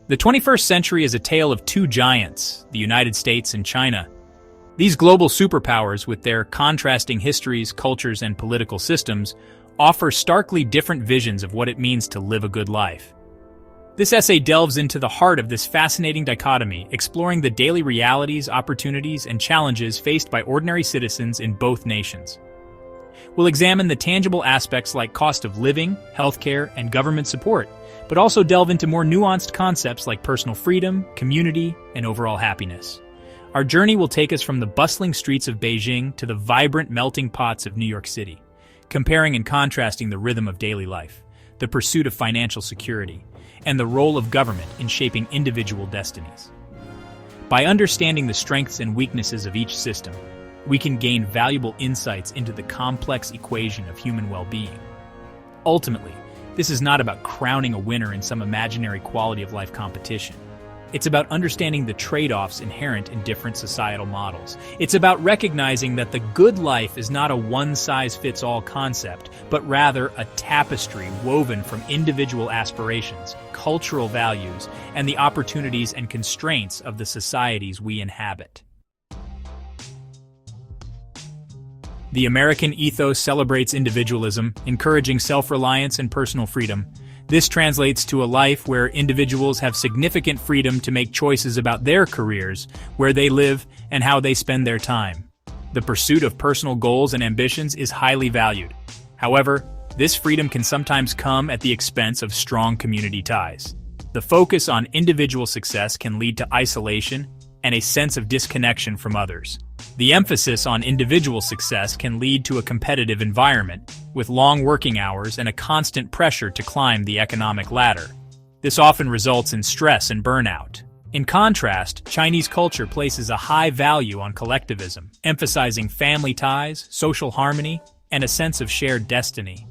The 21st century is a tale of two giants, the United States and China. These global superpowers, with their contrasting histories, cultures, and political systems, offer starkly different visions of what it means to live a good life. This essay delves into the heart of this fascinating dichotomy, exploring the daily realities, opportunities, and challenges faced by ordinary citizens in both nations. We'll examine the tangible aspects like cost of living, healthcare, and government support, but also delve into more nuanced concepts like personal freedom, community, and overall happiness. Our journey will take us from the bustling streets of Beijing to the vibrant melting pots of New York City, comparing and contrasting the rhythm of daily life, the pursuit of financial security, and the role of government in shaping individual destinies. By understanding the strengths and weaknesses of each system, we can gain valuable insights into the complex equation of human well-being. Ultimately, this is not about crowning a winner in some imaginary quality of life competition. It's about understanding the trade-offs inherent in different societal models. It's about recognizing that the good life is not a one-size-fits-all concept, but rather a tapestry woven from individual aspirations, cultural values, and the opportunities and constraints of the societies we inhabit. The American ethos celebrates individualism, encouraging self-reliance and personal freedom. This translates to a life where individuals have significant freedom to make choices about their careers, where they live, and how they spend their time. The pursuit of personal goals and ambitions is highly valued. However, this freedom can sometimes come at the expense of strong community ties. The focus on individual success can lead to isolation and a sense of disconnection from others. The emphasis on individual success can lead to a competitive environment, with long working hours and a constant pressure to climb the economic ladder. This often results in stress and burnout. In contrast, Chinese culture places a high value on collectivism, emphasizing family ties, social harmony, and a sense of shared destiny.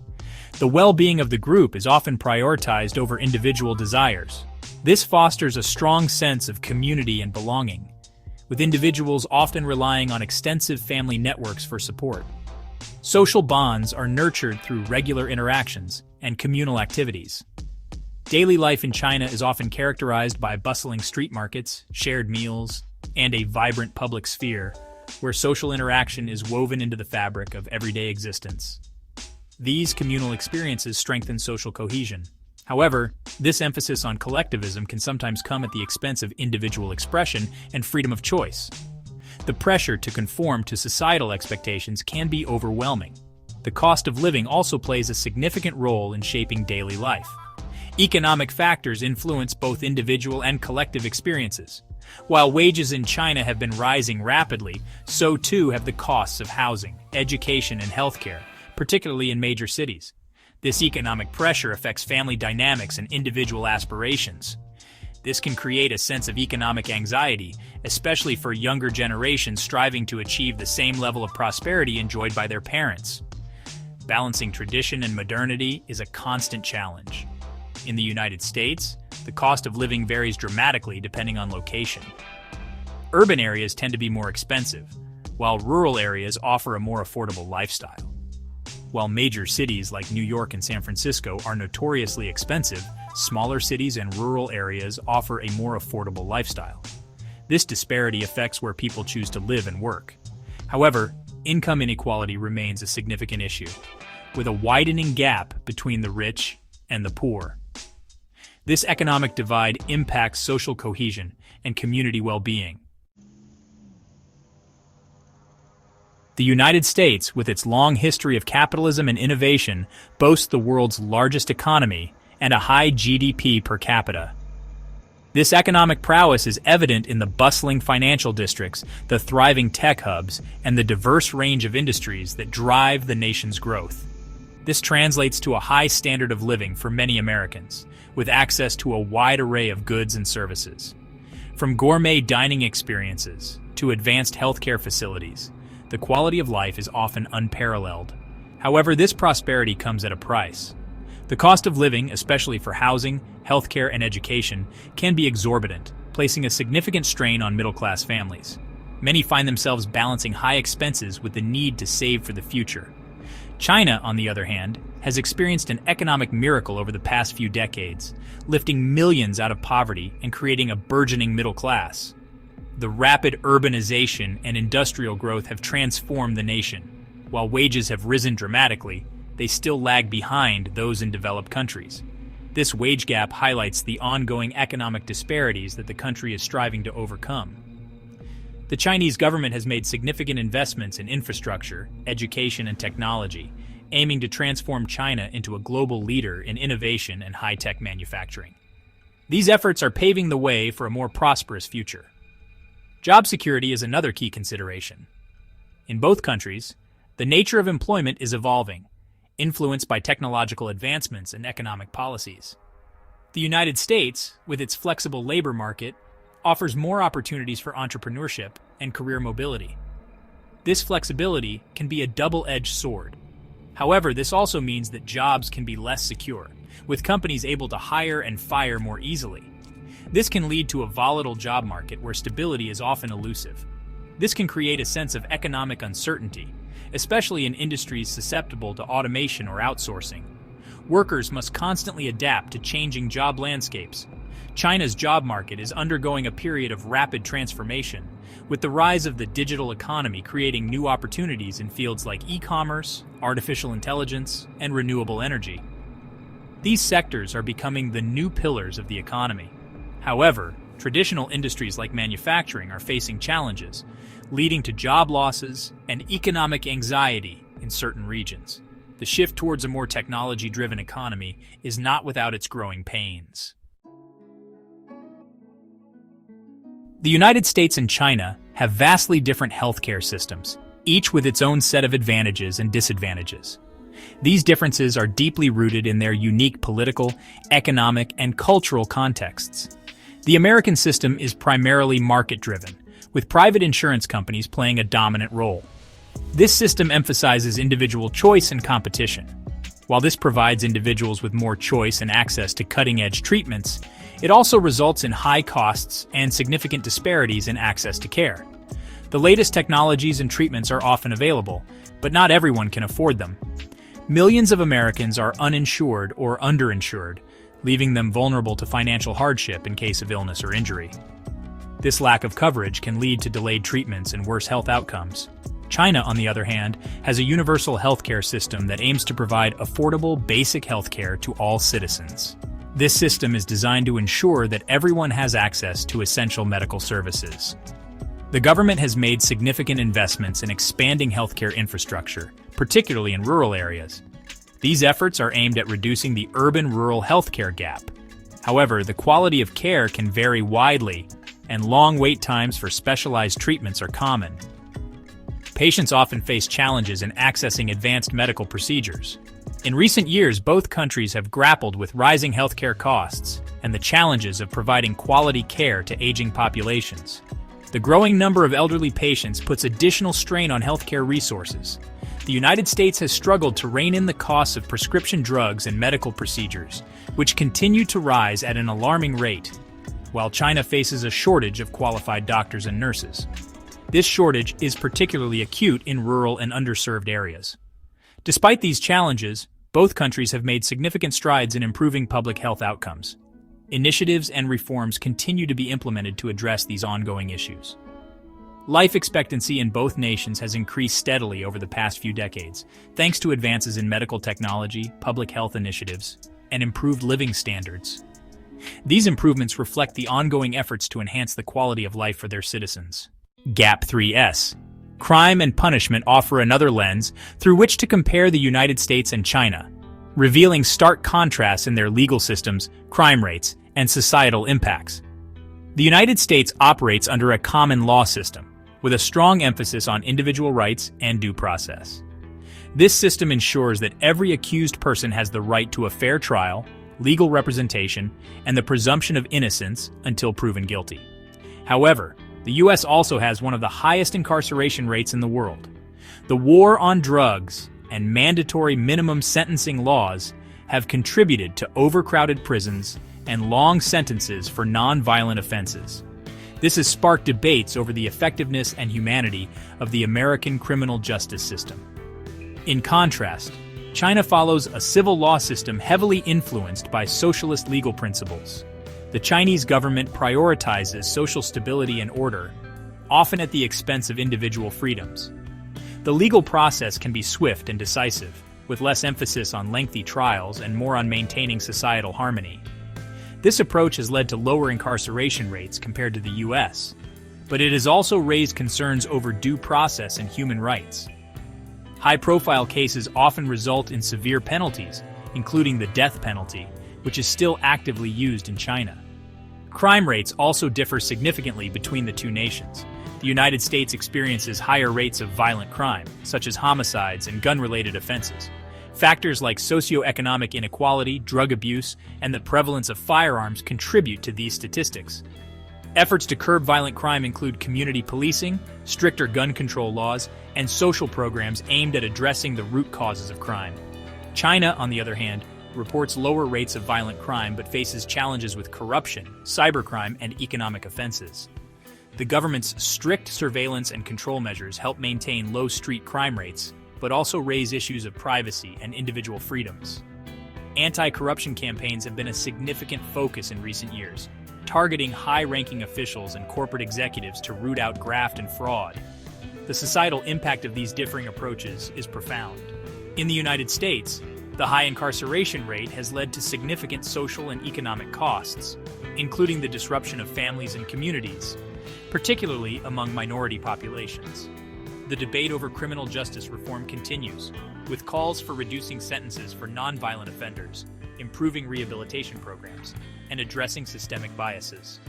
The well-being of the group is often prioritized over individual desires. This fosters a strong sense of community and belonging, with individuals often relying on extensive family networks for support. Social bonds are nurtured through regular interactions and communal activities. Daily life in China is often characterized by bustling street markets, shared meals, and a vibrant public sphere, where social interaction is woven into the fabric of everyday existence. These communal experiences strengthen social cohesion. However, this emphasis on collectivism can sometimes come at the expense of individual expression and freedom of choice. The pressure to conform to societal expectations can be overwhelming. The cost of living also plays a significant role in shaping daily life. Economic factors influence both individual and collective experiences. While wages in China have been rising rapidly, so too have the costs of housing, education, and healthcare, particularly in major cities. This economic pressure affects family dynamics and individual aspirations. This can create a sense of economic anxiety, especially for younger generations striving to achieve the same level of prosperity enjoyed by their parents. Balancing tradition and modernity is a constant challenge. In the United States, the cost of living varies dramatically depending on location. Urban areas tend to be more expensive, while rural areas offer a more affordable lifestyle. While major cities like New York and San Francisco are notoriously expensive, smaller cities and rural areas offer a more affordable lifestyle. This disparity affects where people choose to live and work. However, income inequality remains a significant issue, with a widening gap between the rich and the poor. This economic divide impacts social cohesion and community well-being. The United States, with its long history of capitalism and innovation, boasts the world's largest economy and a high GDP per capita. This economic prowess is evident in the bustling financial districts, the thriving tech hubs, and the diverse range of industries that drive the nation's growth. This translates to a high standard of living for many Americans, with access to a wide array of goods and services. From gourmet dining experiences to advanced healthcare facilities, the quality of life is often unparalleled. However, this prosperity comes at a price. The cost of living, especially for housing, healthcare, and education, can be exorbitant, placing a significant strain on middle-class families. Many find themselves balancing high expenses with the need to save for the future. China, on the other hand, has experienced an economic miracle over the past few decades, lifting millions out of poverty and creating a burgeoning middle class. The rapid urbanization and industrial growth have transformed the nation. While wages have risen dramatically, they still lag behind those in developed countries. This wage gap highlights the ongoing economic disparities that the country is striving to overcome. The Chinese government has made significant investments in infrastructure, education, and technology, aiming to transform China into a global leader in innovation and high-tech manufacturing. These efforts are paving the way for a more prosperous future. Job security is another key consideration. In both countries, the nature of employment is evolving, influenced by technological advancements and economic policies. The United States, with its flexible labor market, offers more opportunities for entrepreneurship and career mobility. This flexibility can be a double-edged sword. However, this also means that jobs can be less secure, with companies able to hire and fire more easily. This can lead to a volatile job market where stability is often elusive. This can create a sense of economic uncertainty, especially in industries susceptible to automation or outsourcing. Workers must constantly adapt to changing job landscapes. China's job market is undergoing a period of rapid transformation, with the rise of the digital economy creating new opportunities in fields like e-commerce, artificial intelligence, and renewable energy. These sectors are becoming the new pillars of the economy. However, traditional industries like manufacturing are facing challenges, leading to job losses and economic anxiety in certain regions. The shift towards a more technology-driven economy is not without its growing pains. The United States and China have vastly different healthcare systems, each with its own set of advantages and disadvantages. These differences are deeply rooted in their unique political, economic, and cultural contexts. The American system is primarily market-driven, with private insurance companies playing a dominant role. This system emphasizes individual choice and competition. While this provides individuals with more choice and access to cutting-edge treatments, it also results in high costs and significant disparities in access to care. The latest technologies and treatments are often available, but not everyone can afford them. Millions of Americans are uninsured or underinsured, leaving them vulnerable to financial hardship in case of illness or injury. This lack of coverage can lead to delayed treatments and worse health outcomes. China, on the other hand, has a universal healthcare system that aims to provide affordable, basic healthcare to all citizens. This system is designed to ensure that everyone has access to essential medical services. The government has made significant investments in expanding healthcare infrastructure, particularly in rural areas. These efforts are aimed at reducing the urban-rural healthcare gap. However, the quality of care can vary widely, and long wait times for specialized treatments are common. Patients often face challenges in accessing advanced medical procedures. In recent years, both countries have grappled with rising healthcare costs and the challenges of providing quality care to aging populations. The growing number of elderly patients puts additional strain on healthcare resources. The United States has struggled to rein in the costs of prescription drugs and medical procedures, which continue to rise at an alarming rate, while China faces a shortage of qualified doctors and nurses. This shortage is particularly acute in rural and underserved areas. Despite these challenges, both countries have made significant strides in improving public health outcomes. Initiatives and reforms continue to be implemented to address these ongoing issues. Life expectancy in both nations has increased steadily over the past few decades, thanks to advances in medical technology, public health initiatives, and improved living standards. These improvements reflect the ongoing efforts to enhance the quality of life for their citizens. Gap 3S. Crime and punishment offer another lens through which to compare the United States and China, revealing stark contrasts in their legal systems, crime rates, and societal impacts. The United States operates under a common law system, with a strong emphasis on individual rights and due process. This system ensures that every accused person has the right to a fair trial, legal representation, and the presumption of innocence until proven guilty. However, the U.S. also has one of the highest incarceration rates in the world. The war on drugs and mandatory minimum sentencing laws have contributed to overcrowded prisons and long sentences for non-violent offenses. This has sparked debates over the effectiveness and humanity of the American criminal justice system. In contrast, China follows a civil law system heavily influenced by socialist legal principles. The Chinese government prioritizes social stability and order, often at the expense of individual freedoms. The legal process can be swift and decisive, with less emphasis on lengthy trials and more on maintaining societal harmony. This approach has led to lower incarceration rates compared to the US, but it has also raised concerns over due process and human rights. High-profile cases often result in severe penalties, including the death penalty, which is still actively used in China. Crime rates also differ significantly between the two nations. The United States experiences higher rates of violent crime, such as homicides and gun-related offenses. Factors like socioeconomic inequality, drug abuse, and the prevalence of firearms contribute to these statistics. Efforts to curb violent crime include community policing, stricter gun control laws, and social programs aimed at addressing the root causes of crime. China, on the other hand, reports lower rates of violent crime but faces challenges with corruption, cybercrime, and economic offenses. The government's strict surveillance and control measures help maintain low street crime rates, but also raise issues of privacy and individual freedoms. Anti-corruption campaigns have been a significant focus in recent years, targeting high-ranking officials and corporate executives to root out graft and fraud. The societal impact of these differing approaches is profound. In the United States, the high incarceration rate has led to significant social and economic costs, including the disruption of families and communities, particularly among minority populations. The debate over criminal justice reform continues, with calls for reducing sentences for nonviolent offenders, improving rehabilitation programs, and addressing systemic biases.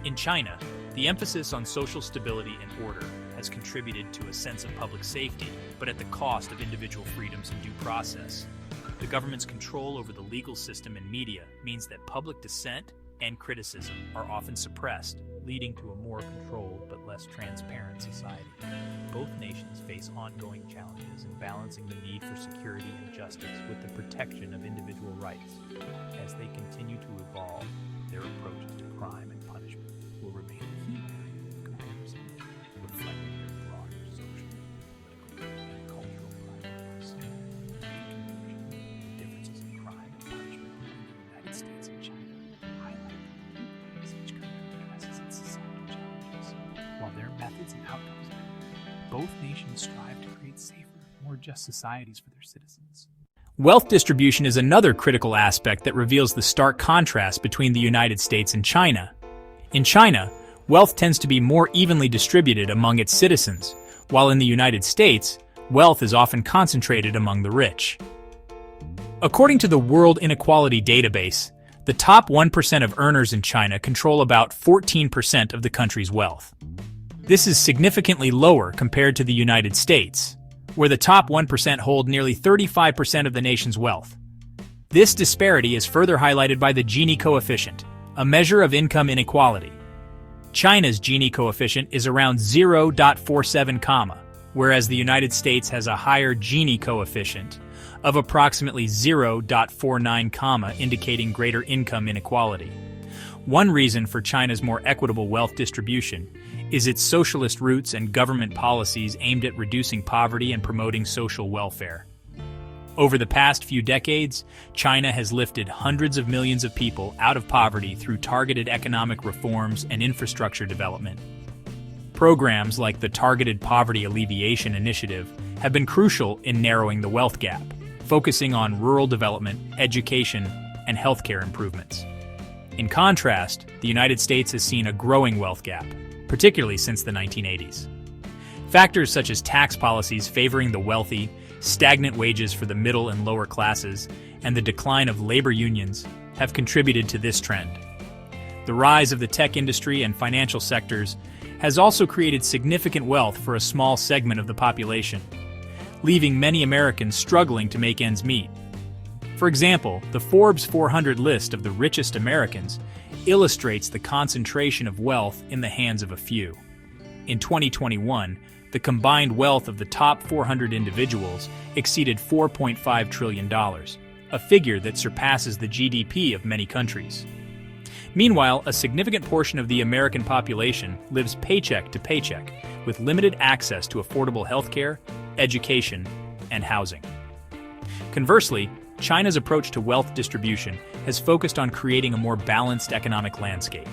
In China, the emphasis on social stability and order has contributed to a sense of public safety, but at the cost of individual freedoms and due process. The government's control over the legal system and media means that public dissent and criticism are often suppressed, leading to a more controlled but less transparent society. Both nations face ongoing challenges in balancing the need for security and justice with the protection of individual rights. As they continue to evolve, their approaches to crime and punishment will remain a key area of comparison, reflecting their broader social, political, and cultural priorities. Differences in crime and punishment between the United States and China highlight the unique ways each country addresses its societal challenges. While their methods and outcomes vary, both nations strive to create safer, more just societies for their citizens. Wealth distribution is another critical aspect that reveals the stark contrast between the United States and China. In China, wealth tends to be more evenly distributed among its citizens, while in the United States, wealth is often concentrated among the rich. According to the World Inequality Database, the top 1% of earners in China control about 14% of the country's wealth. This is significantly lower compared to the United States, where the top 1% hold nearly 35% of the nation's wealth. This disparity is further highlighted by the Gini coefficient, a measure of income inequality. China's Gini coefficient is around 0.47, whereas the United States has a higher Gini coefficient of approximately 0.49, indicating greater income inequality. One reason for China's more equitable wealth distribution is its socialist roots and government policies aimed at reducing poverty and promoting social welfare. Over the past few decades, China has lifted hundreds of millions of people out of poverty through targeted economic reforms and infrastructure development. Programs like the Targeted Poverty Alleviation Initiative have been crucial in narrowing the wealth gap, focusing on rural development, education, and healthcare improvements. In contrast, the United States has seen a growing wealth gap, particularly since the 1980s. Factors such as tax policies favoring the wealthy, stagnant wages for the middle and lower classes, and the decline of labor unions have contributed to this trend. The rise of the tech industry and financial sectors has also created significant wealth for a small segment of the population, leaving many Americans struggling to make ends meet. For example, the Forbes 400 list of the richest Americans illustrates the concentration of wealth in the hands of a few. In 2021, the combined wealth of the top 400 individuals exceeded $4.5 trillion, a figure that surpasses the GDP of many countries. Meanwhile, a significant portion of the American population lives paycheck to paycheck, with limited access to affordable healthcare, education, and housing. Conversely, China's approach to wealth distribution has focused on creating a more balanced economic landscape.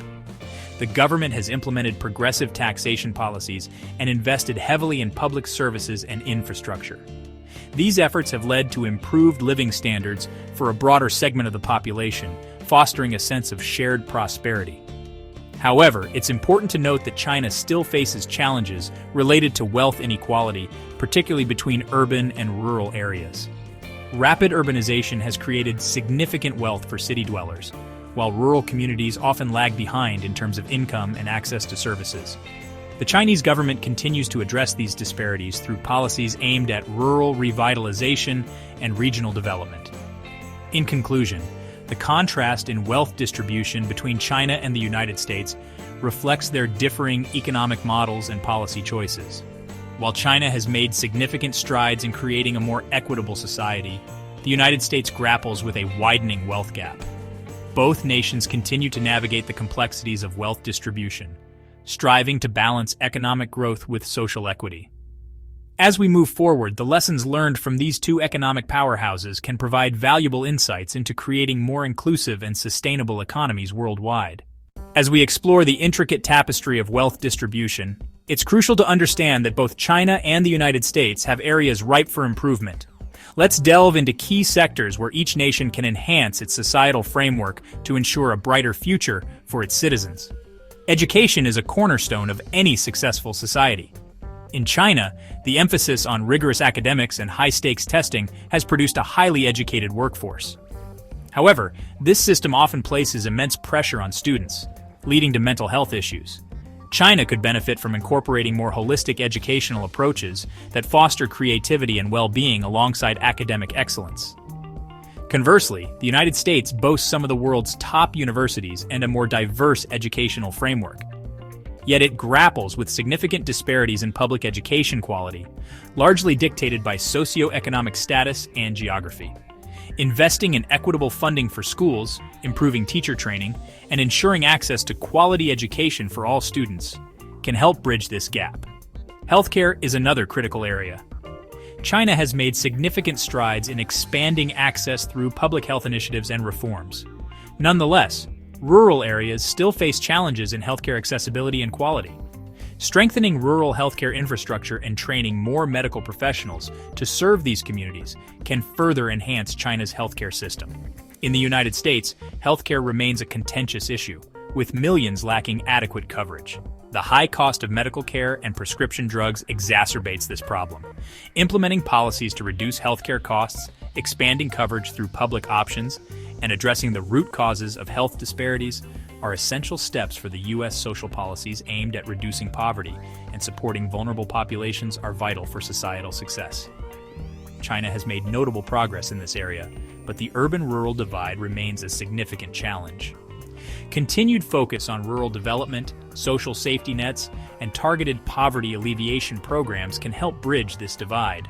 The government has implemented progressive taxation policies and invested heavily in public services and infrastructure. These efforts have led to improved living standards for a broader segment of the population, fostering a sense of shared prosperity. However, it's important to note that China still faces challenges related to wealth inequality, particularly between urban and rural areas. Rapid urbanization has created significant wealth for city dwellers, while rural communities often lag behind in terms of income and access to services. The Chinese government continues to address these disparities through policies aimed at rural revitalization and regional development. In conclusion, the contrast in wealth distribution between China and the United States reflects their differing economic models and policy choices. While China has made significant strides in creating a more equitable society, the United States grapples with a widening wealth gap. Both nations continue to navigate the complexities of wealth distribution, striving to balance economic growth with social equity. As we move forward, the lessons learned from these two economic powerhouses can provide valuable insights into creating more inclusive and sustainable economies worldwide. As we explore the intricate tapestry of wealth distribution, it's crucial to understand that both China and the United States have areas ripe for improvement. Let's delve into key sectors where each nation can enhance its societal framework to ensure a brighter future for its citizens. Education is a cornerstone of any successful society. In China, the emphasis on rigorous academics and high-stakes testing has produced a highly educated workforce. However, this system often places immense pressure on students, leading to mental health issues. China could benefit from incorporating more holistic educational approaches that foster creativity and well-being alongside academic excellence. Conversely, the United States boasts some of the world's top universities and a more diverse educational framework. Yet it grapples with significant disparities in public education quality, largely dictated by socioeconomic status and geography. Investing in equitable funding for schools, improving teacher training, and ensuring access to quality education for all students can help bridge this gap. Healthcare is another critical area. China has made significant strides in expanding access through public health initiatives and reforms. Nonetheless, rural areas still face challenges in healthcare accessibility and quality. Strengthening rural healthcare infrastructure and training more medical professionals to serve these communities can further enhance China's healthcare system. In the United States, healthcare remains a contentious issue, with millions lacking adequate coverage. The high cost of medical care and prescription drugs exacerbates this problem. Implementing policies to reduce healthcare costs, expanding coverage through public options, and addressing the root causes of health disparities are essential steps for the U.S. social policies aimed at reducing poverty and supporting vulnerable populations are vital for societal success. China has made notable progress in this area, but the urban-rural divide remains a significant challenge. Continued focus on rural development, social safety nets, and targeted poverty alleviation programs can help bridge this divide.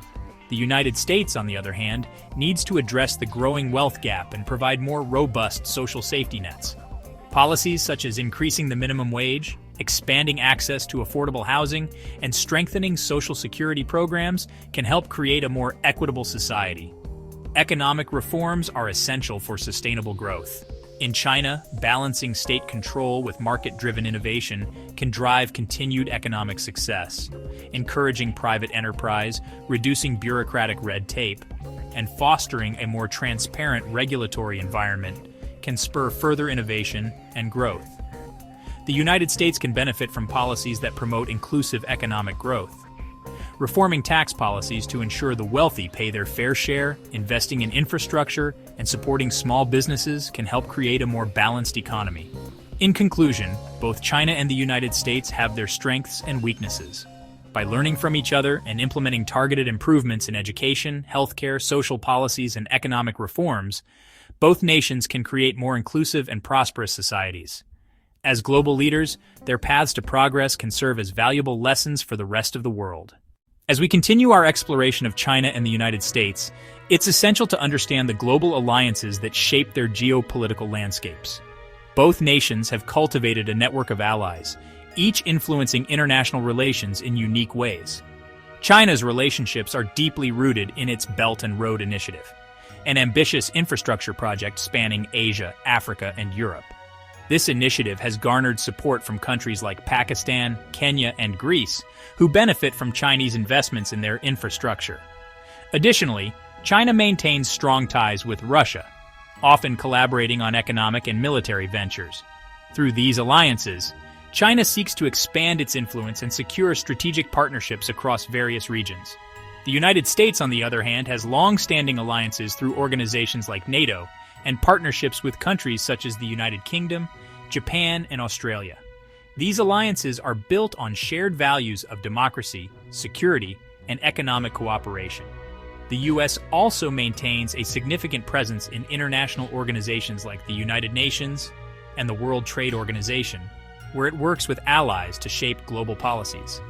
The United States, on the other hand, needs to address the growing wealth gap and provide more robust social safety nets. Policies such as increasing the minimum wage, expanding access to affordable housing, and strengthening social security programs can help create a more equitable society. Economic reforms are essential for sustainable growth. In China, balancing state control with market-driven innovation can drive continued economic success. Encouraging private enterprise, reducing bureaucratic red tape, and fostering a more transparent regulatory environment can spur further innovation and growth. The United States can benefit from policies that promote inclusive economic growth. Reforming tax policies to ensure the wealthy pay their fair share, investing in infrastructure, and supporting small businesses can help create a more balanced economy. In conclusion, both China and the United States have their strengths and weaknesses. By learning from each other and implementing targeted improvements in education, healthcare, social policies, and economic reforms, both nations can create more inclusive and prosperous societies. As global leaders, their paths to progress can serve as valuable lessons for the rest of the world. As we continue our exploration of China and the United States, it's essential to understand the global alliances that shape their geopolitical landscapes. Both nations have cultivated a network of allies, each influencing international relations in unique ways. China's relationships are deeply rooted in its Belt and Road Initiative, an ambitious infrastructure project spanning Asia, Africa, and Europe. This initiative has garnered support from countries like Pakistan, Kenya, and Greece, who benefit from Chinese investments in their infrastructure. Additionally, China maintains strong ties with Russia, often collaborating on economic and military ventures. Through these alliances, China seeks to expand its influence and secure strategic partnerships across various regions. The United States, on the other hand, has long-standing alliances through organizations like NATO and partnerships with countries such as the United Kingdom, Japan, and Australia. These alliances are built on shared values of democracy, security, and economic cooperation. The U.S. also maintains a significant presence in international organizations like the United Nations and the World Trade Organization, where it works with allies to shape global policies.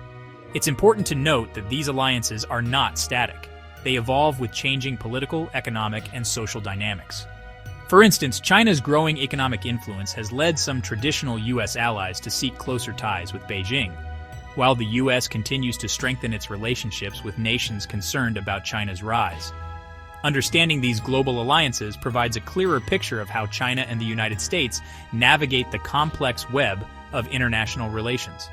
It's important to note that these alliances are not static. They evolve with changing political, economic, and social dynamics. For instance, China's growing economic influence has led some traditional U.S. allies to seek closer ties with Beijing, while the U.S. continues to strengthen its relationships with nations concerned about China's rise. Understanding these global alliances provides a clearer picture of how China and the United States navigate the complex web of international relations.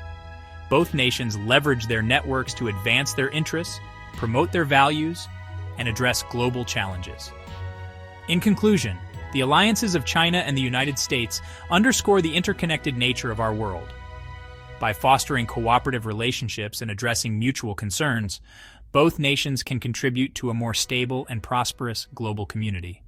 Both nations leverage their networks to advance their interests, promote their values, and address global challenges. In conclusion, the alliances of China and the United States underscore the interconnected nature of our world. By fostering cooperative relationships and addressing mutual concerns, both nations can contribute to a more stable and prosperous global community.